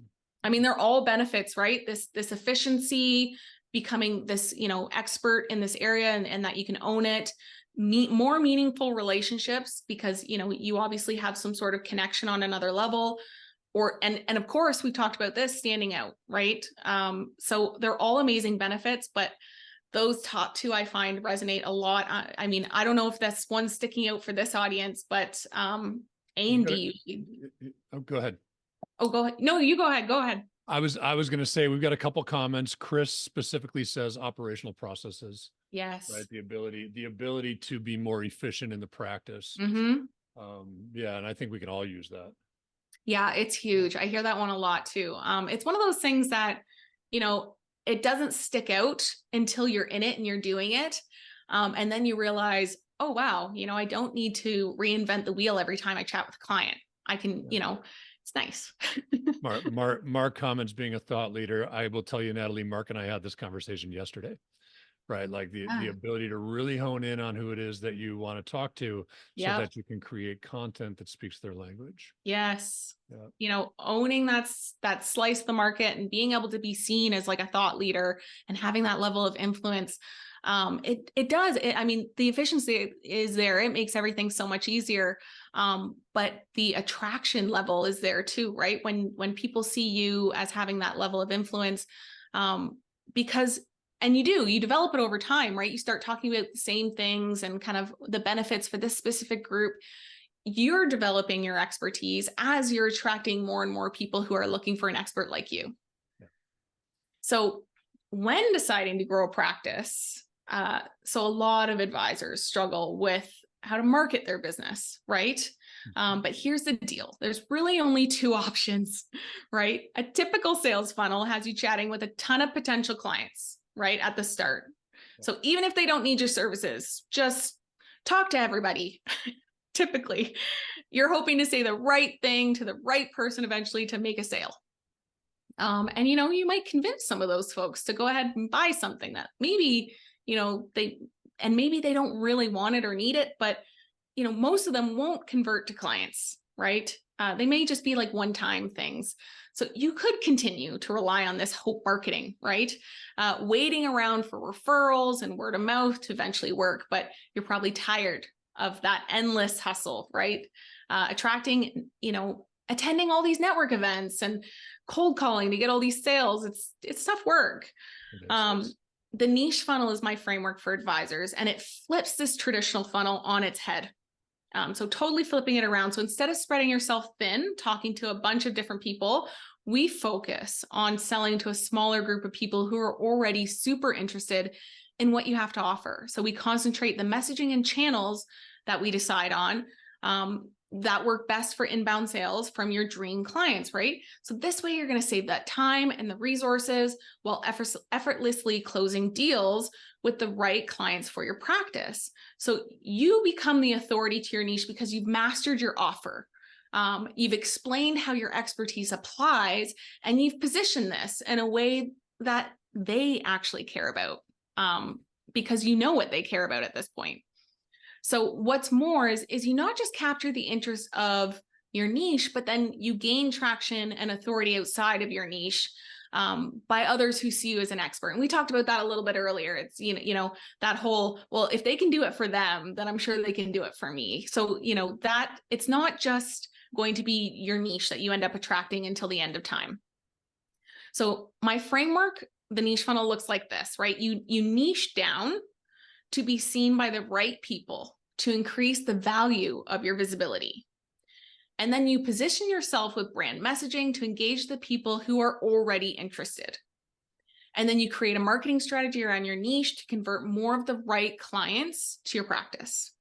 I mean, they're all benefits, right? This efficiency, becoming this, expert in this area, and that you can own it, more meaningful relationships because, you obviously have some sort of connection on another level, and of course we talked about this, standing out, right? So they're all amazing benefits, but those top two I find resonate a lot. I mean, I don't know if that's one sticking out for this audience, but A and D. Oh, go ahead. Oh, go ahead. No, you go ahead. Go ahead. I was going to say, we've got a couple comments. Chris specifically says operational processes. Yes. Right. The ability to be more efficient in the practice. Mm-hmm. Yeah. And I think we can all use that. Yeah, it's huge. I hear that one a lot too. It's one of those things that, it doesn't stick out until you're in it and you're doing it. And then you realize, oh, wow, I don't need to reinvent the wheel every time I chat with a client. I can, it's nice. Mark comments, being a thought leader. I will tell you, Natalie, Mark and I had this conversation yesterday. right? Like the Yeah. ability to really hone in on who it is that you want to talk to so Yep. that you can create content that speaks their language. Yes. Yeah. You know, owning that slice of the market and being able to be seen as like a thought leader and having that level of influence. It does. I mean, the efficiency is there. It makes everything so much easier. But the attraction level is there too, right? When people see you as having that level of influence, because and you develop it over time, right? You start talking about the same things and kind of the benefits for this specific group. You're developing your expertise as you're attracting more and more people who are looking for an expert like you. Yeah. So when deciding to grow a practice, so a lot of advisors struggle with how to market their business, right? But here's the deal. There's really only two options, right? A typical sales funnel has you chatting with a ton of potential clients, right, at the start. Yeah. So even if they don't need your services, just talk to everybody. Typically, you're hoping to say the right thing to the right person eventually to make a sale. And, you know, you might convince some of those folks to go ahead and buy something that maybe, you know, maybe they don't really want it or need it, but, you know, most of them won't convert to clients, right? They may just be like one-time things. So you could continue to rely on this hope marketing, right? Waiting around for referrals and word of mouth to eventually work, but you're probably tired of that endless hustle, right? Attracting, you know, attending all these network events and cold calling to get all these sales. It's tough work. The niche funnel is my framework for advisors, and it flips this traditional funnel on its head. So totally flipping it around. So instead of spreading yourself thin, talking to a bunch of different people, we focus on selling to a smaller group of people who are already super interested in what you have to offer. So we concentrate the messaging and channels that we decide on that work best for inbound sales from your dream clients, right? So this way you're going to save that time and the resources while effortlessly closing deals with the right clients for your practice. So you become the authority to your niche because you've mastered your offer. You've explained how your expertise applies, and you've positioned this in a way that they actually care about, because you know what they care about at this point. So what's more is you not just capture the interest of your niche, but then you gain traction and authority outside of your niche by others who see you as an expert. And we talked about that a little bit earlier. It's, you know, that whole, well, if they can do it for them, then I'm sure they can do it for me. So, you know, that it's not just going to be your niche that you end up attracting until the end of time. So my framework, the niche funnel looks like this, right? You niche down to be seen by the right people to increase the value of your visibility. And then you position yourself with brand messaging to engage the people who are already interested. And then you create a marketing strategy around your niche to convert more of the right clients to your practice.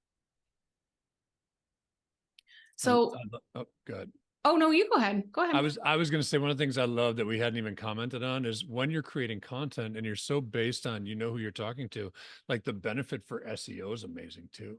So, oh, good. Oh no, you go ahead. Go ahead. I was going to say one of the things I love that we hadn't even commented on is when you're creating content and you're so based on, you know, who you're talking to, like the benefit for SEO is amazing too.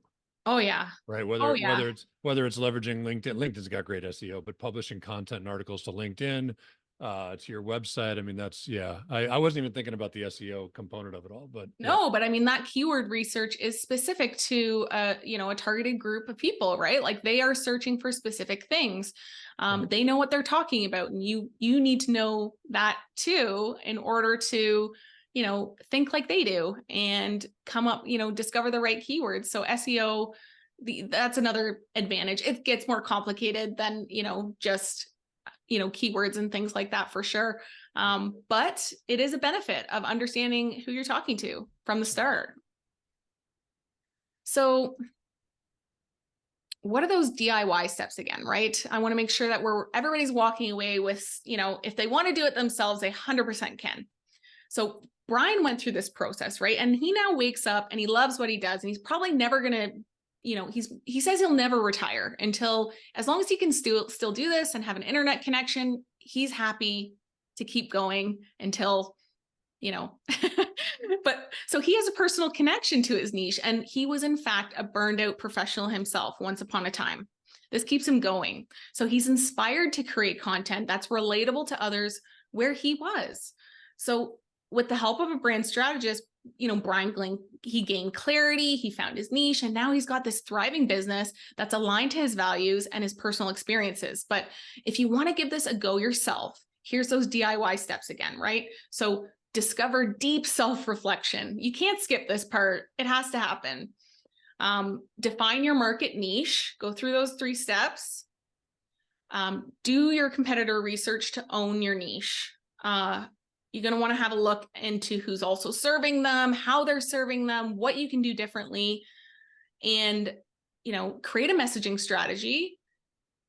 Oh yeah. Right. Whether it's leveraging LinkedIn. LinkedIn's got great SEO, but publishing content and articles to LinkedIn, to your website. I mean, that's, yeah. I wasn't even thinking about the SEO component of it all, but no, yeah. but I mean, that keyword research is specific to you know, a targeted group of people, right? Like they are searching for specific things. They know what they're talking about, and you need to know that too in order to, you know, think like they do and come up, you know, discover the right keywords. So SEO, that's another advantage. It gets more complicated than, you know, just, you know, keywords and things like that for sure. But it is a benefit of understanding who you're talking to from the start. So what are those DIY steps again, right? I want to make sure that everybody's walking away with, you know, if they want to do it themselves, they 100% can. So Brian went through this process, right? And he now wakes up and he loves what he does. And he's probably never going to, you know, he says he'll never retire until, as long as he can still do this and have an internet connection, he's happy to keep going until, you know, but so he has a personal connection to his niche, and he was in fact a burned out professional himself once upon a time. This keeps him going. So he's inspired to create content that's relatable to others where he was. So with the help of a brand strategist, he gained clarity, he found his niche, and now he's got this thriving business that's aligned to his values and his personal experiences. But if you want to give this a go yourself, here's those DIY steps again, right? So discover deep self-reflection. You can't skip this part. It has to happen. Define your market niche, go through those 3 steps. Do your competitor research to own your niche. You're going to want to have a look into who's also serving them, how they're serving them, what you can do differently, and, create a messaging strategy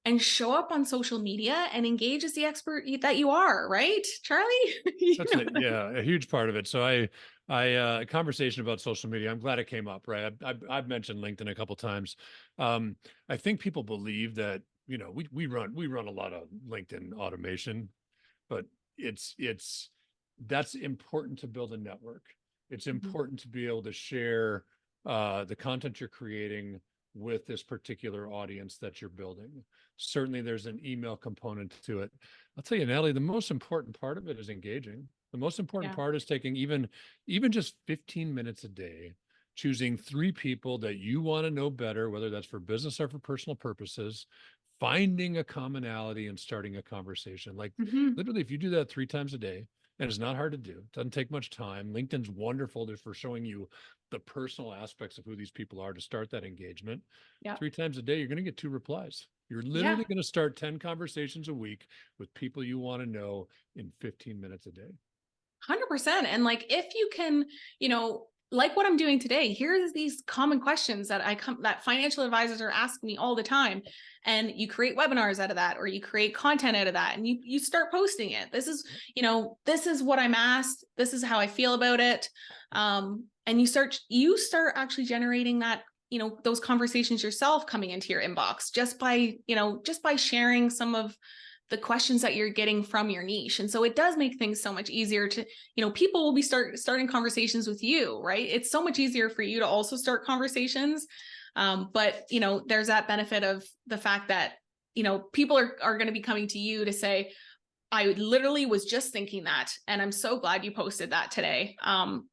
and show up on social media and engage as the expert that you are, right, Charlie? That's a huge part of it. So a conversation about social media, I'm glad it came up, right? I've mentioned LinkedIn a couple of times. I think people believe that, we run a lot of LinkedIn automation, but that's important to build a network. It's important to be able to share the content you're creating with this particular audience that you're building. Certainly there's an email component to it. I'll tell you, Natalie, the most important part of it is engaging. The most important part is taking even just 15 minutes a day, choosing 3 people that you want to know better, whether that's for business or for personal purposes, finding a commonality and starting a conversation. Like literally, if you do that 3 times a day, and it's not hard to do, it doesn't take much time. LinkedIn's wonderful just for showing you the personal aspects of who these people are to start that engagement. 3 times a day, you're going to get 2 replies. You're literally going to start 10 conversations a week with people you want to know in 15 minutes a day. 100%. And like, if you can, like what I'm doing today, here's these common questions that financial advisors are asking me all the time. And you create webinars out of that, or you create content out of that, and you start posting it. This is, this is what I'm asked. This is how I feel about it. And you start actually generating that, those conversations yourself coming into your inbox just by sharing some of the questions that you're getting from your niche. And so it does make things so much easier to, people will be starting conversations with you, right? It's so much easier for you to also start conversations. But, there's that benefit of the fact that, people are going to be coming to you to say, I literally was just thinking that, and I'm so glad you posted that today. Can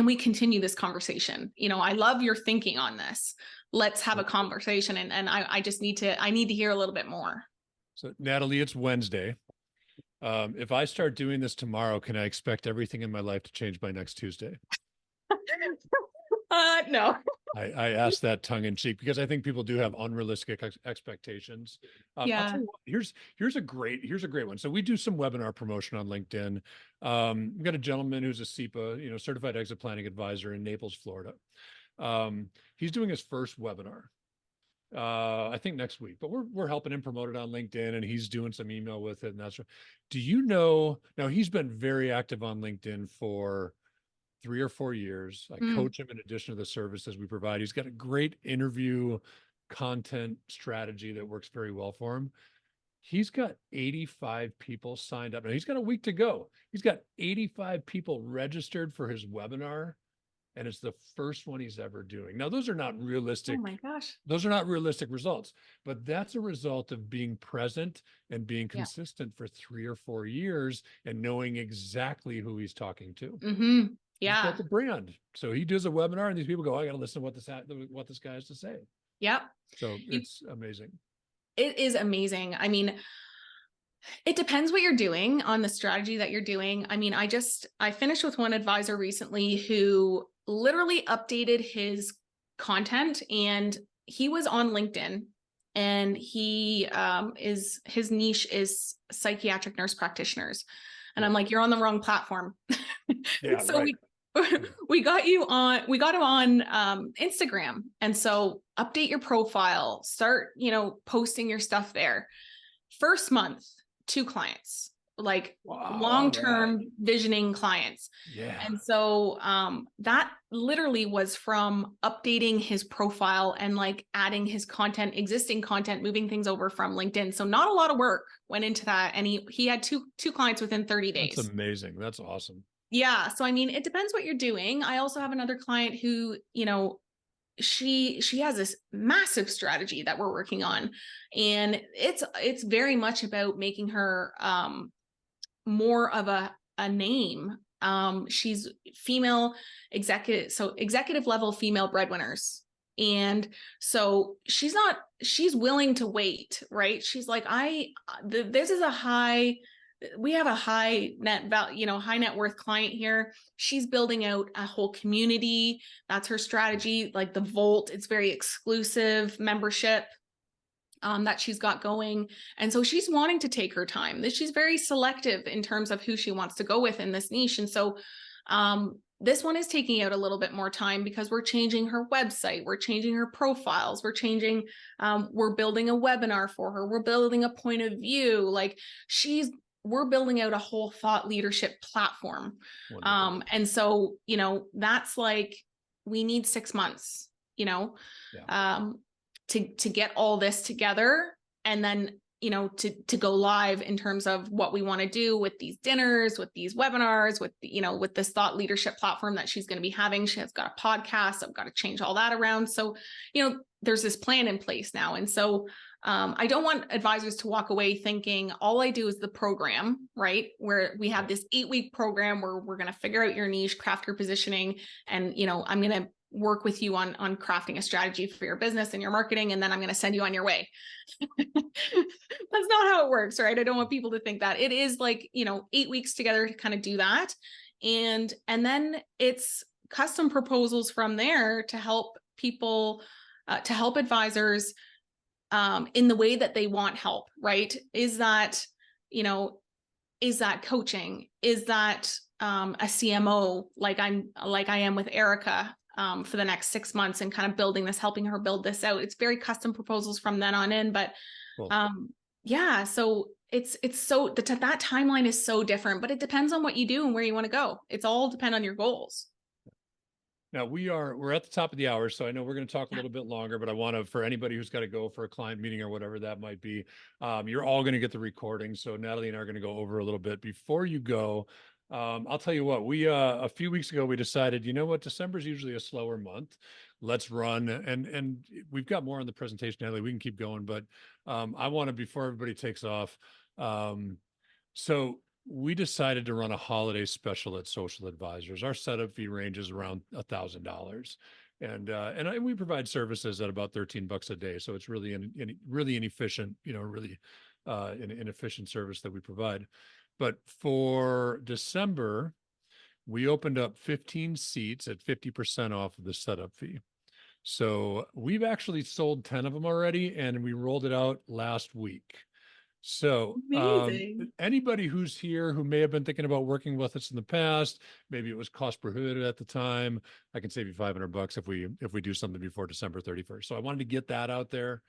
we continue this conversation? I love your thinking on this. Let's have a conversation. And I need to hear a little bit more. So Natalie, it's Wednesday. If I start doing this tomorrow, can I expect everything in my life to change by next Tuesday? No. I asked that tongue in cheek because I think people do have unrealistic expectations. I'll tell you what, here's a great one. So we do some webinar promotion on LinkedIn. We've got a gentleman who's a CEPA, certified exit planning advisor in Naples, Florida. He's doing his first webinar. I think next week, but we're helping him promote it on LinkedIn, and he's doing some email with it. And that's, do you know, now he's been very active on LinkedIn for 3 or 4 years. I coach him in addition to the services we provide. He's got a great interview content strategy that works very well for him. He's got 85 people signed up. Now he's got a week to go. He's got 85 people registered for his webinar, and it's the first one he's ever doing. Now, those are not realistic. Oh my gosh. Those are not realistic results, but that's a result of being present and being consistent for 3 or 4 years and knowing exactly who he's talking to. Yeah. He's got the brand. So he does a webinar and these people go, I got to listen to what this guy has to say. Yep. So it's amazing. It is amazing. I mean, it depends what you're doing on the strategy that you're doing. I mean, I finished with one advisor recently who literally updated his content, and he was on LinkedIn, and his niche is psychiatric nurse practitioners. And I'm like, you're on the wrong platform. Yeah, so right. we got him on Instagram. And so update your profile, start, posting your stuff there. First month, 2 clients, like long-term visioning clients. Yeah. And so that literally was from updating his profile and like adding his content, existing content, moving things over from LinkedIn. So not a lot of work went into that. And he had two clients within 30 days. That's amazing. That's awesome. Yeah. So, I mean, it depends what you're doing. I also have another client who, she has this massive strategy that we're working on, and it's very much about making her more of a name She's female executive, so executive level female breadwinners. And so she's willing to wait, right? She's like, this is we have a high net value, high net worth client here. She's building out a whole community. That's her strategy. Like the Volt, it's very exclusive membership that she's got going. And so she's wanting to take her time. She's very selective in terms of who she wants to go with in this niche. And so this one is taking out a little bit more time because we're changing her website. We're changing her profiles. We're building a webinar for her. We're building a point of view. Like we're building out a whole thought leadership platform. And so, that's like, we need 6 months, to get all this together, and then, to go live in terms of what we want to do with these dinners, with these webinars, with this thought leadership platform that she's going to be having. She has got a podcast. I've got to change all that around. So, there's this plan in place now. And so I don't want advisors to walk away thinking all I do is the program, right? Where we have this 8-week program where we're going to figure out your niche, craft your positioning, and, I'm going to work with you on crafting a strategy for your business and your marketing, and then I'm going to send you on your way. That's not how it works, right? I don't want people to think that. It is like, 8 weeks together to kind of do that. And then it's custom proposals from there to help people, to help advisors in the way that they want help, right? Is that coaching? Is that a CMO like I am with Erica for the next 6 months, and kind of building this, helping her build this out. It's very custom proposals from then on in, but Cool. So it's so that timeline is so different, but it depends on what you do and where you want to go. It's all depend on your goals. Now we're at the top of the hour, so I know we're going to talk a little bit longer, but I want to, for anybody who's got to go for a client meeting or whatever that might be, you're all going to get the recording. So Natalie and I are going to go over a little bit before you go. I'll tell you what, we, a few weeks ago, we decided, December is usually a slower month. Let's run. And we've got more on the presentation, Natalie, we can keep going, but, I want to, before everybody takes off. So we decided to run a holiday special at Social Advisors. Our setup fee range is around $1,000. And we provide services at about $13 a day. So it's really really inefficient, really an inefficient service that we provide. But for December, we opened up 15 seats at 50% off of the setup fee. So we've actually sold 10 of them already, and we rolled it out last week. So anybody who's here who may have been thinking about working with us in the past, maybe it was cost prohibitive at the time, I can save you $500 if we do something before December 31st. So I wanted to get that out there.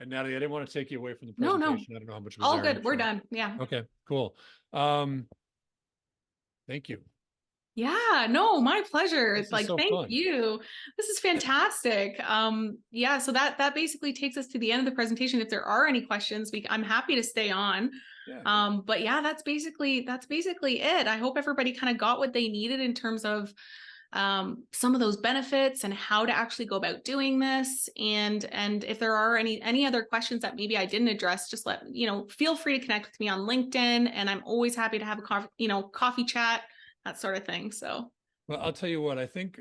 And Natalie, I didn't want to take you away from the presentation. No. I don't know how much was all there. good. We're done. Yeah. Okay, cool. Thank you. Yeah, no, my pleasure. It's like, so thank fun. you. This is fantastic. Yeah, so that basically takes us to the end of the presentation. If there are any questions, I'm happy to stay on. Yeah. But yeah, that's basically it. I hope everybody kind of got what they needed in terms of some of those benefits and how to actually go about doing this. And if there are any other questions that maybe I didn't address, just feel free to connect with me on LinkedIn, and I'm always happy to have a coffee chat, that sort of thing. So, well, I'll tell you what, I think,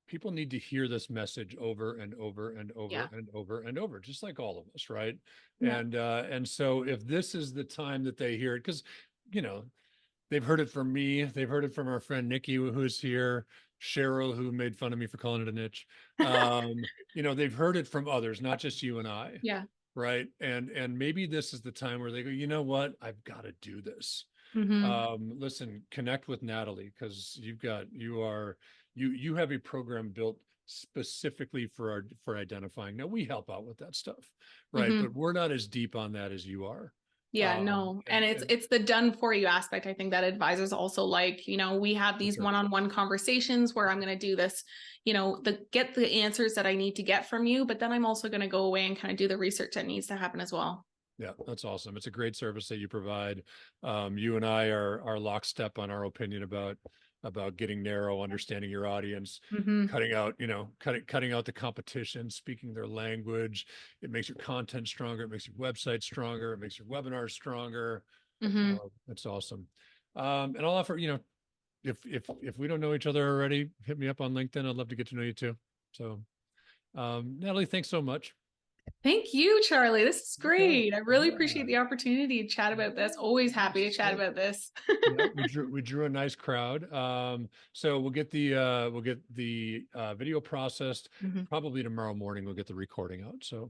people need to hear this message over and over and over and over and over, just like all of us. Right. Yeah. And so if this is the time that they hear it, because, they've heard it from me, they've heard it from our friend Nikki, who's here, Cheryl, who made fun of me for calling it a niche. They've heard it from others, not just you and I. Yeah. Right. And maybe this is the time where they go, you know what, I've got to do this. Listen, connect with Natalie, because you have a program built specifically for identifying. Now we help out with that stuff, right? But we're not as deep on that as you are. Yeah, no. And it's the done for you aspect. I think that advisors also like, we have these one-on-one conversations where I'm going to do this, get the answers that I need to get from you, but then I'm also going to go away and kind of do the research that needs to happen as well. Yeah, that's awesome. It's a great service that you provide. You and I are lockstep on our opinion about getting narrow, understanding your audience, cutting out the competition, speaking their language. It makes your content stronger. It makes your website stronger. It makes your webinars stronger. Mhm. That's awesome. And I'll offer, if we don't know each other already, hit me up on LinkedIn. I'd love to get to know you too. So, Natalie, thanks so much. Thank you, Charlie. This is Okay. great. I really Yeah. appreciate the opportunity to chat about this. Always happy to chat Great. about this. Yeah, we drew a nice crowd. So we'll get the video processed Mhm. probably tomorrow morning. We'll get the recording out. So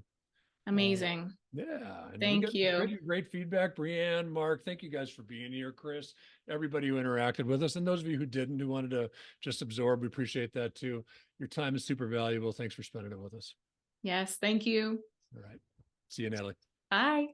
uh, Amazing. yeah, and we Thank get you. great feedback. Brianne, Mark, thank you guys for being here. Chris, everybody who interacted with us, and those of you who didn't, who wanted to just absorb, we appreciate that too. Your time is super valuable. Thanks for spending it with us. Yes, thank you. All right, see you, Natalie. Bye.